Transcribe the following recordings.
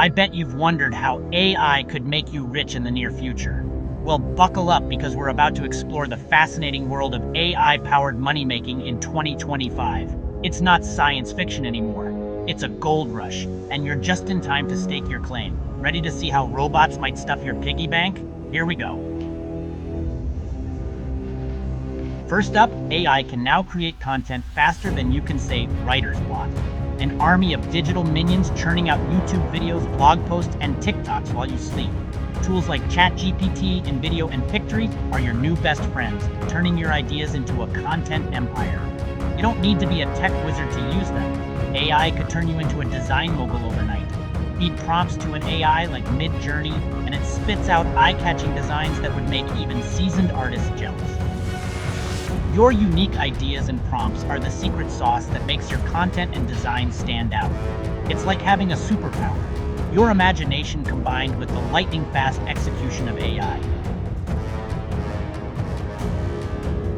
I bet you've wondered how AI could make you rich in the near future. Well, buckle up because we're about to explore the fascinating world of AI-powered money-making in 2025. It's not science fiction anymore. It's a gold rush, and you're just in time to stake your claim. Ready to see how robots might stuff your piggy bank? Here we go. First up, AI can now create content faster than you can say writer's block. An army of digital minions churning out YouTube videos, blog posts, and TikToks while you sleep. Tools like ChatGPT, InVideo, and Pictory are your new best friends, turning your ideas into a content empire. You don't need to be a tech wizard to use them. AI could turn you into a design mogul overnight. Feed prompts to an AI like Midjourney, and it spits out eye-catching designs that would make even seasoned artists jealous. Your unique ideas and prompts are the secret sauce that makes your content and design stand out. It's like having a superpower, your imagination combined with the lightning-fast execution of AI.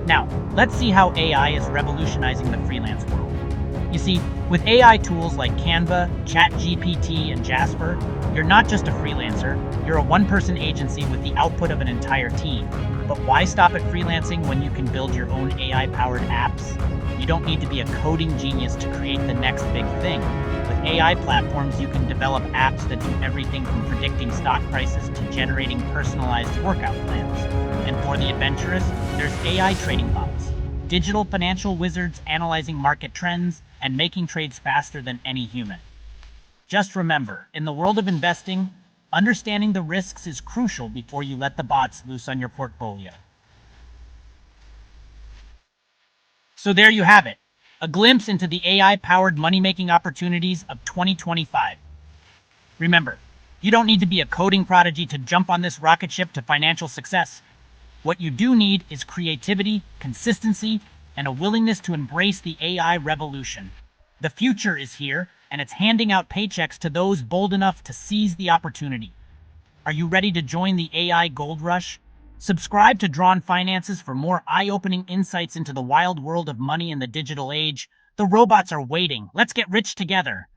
Now, let's see how AI is revolutionizing the freelance world. You see, with AI tools like Canva, ChatGPT, and Jasper, you're not just a freelancer, you're a one-person agency with the output of an entire team. But why stop at freelancing when you can build your own AI-powered apps? You don't need to be a coding genius to create the next big thing. With AI platforms, you can develop apps that do everything from predicting stock prices to generating personalized workout plans. And for the adventurous, there's AI trading bots, digital financial wizards analyzing market trends and making trades faster than any human. Just remember, in the world of investing, understanding the risks is crucial before you let the bots loose on your portfolio. So there you have it, a glimpse into the AI-powered money-making opportunities of 2025. Remember, you don't need to be a coding prodigy to jump on this rocket ship to financial success. What you do need is creativity, consistency, and a willingness to embrace the AI revolution. The future is here, and it's handing out paychecks to those bold enough to seize the opportunity. Are you ready to join the AI gold rush? Subscribe to Drawn Finances for more eye-opening insights into the wild world of money in the digital age. The robots are waiting. Let's get rich together.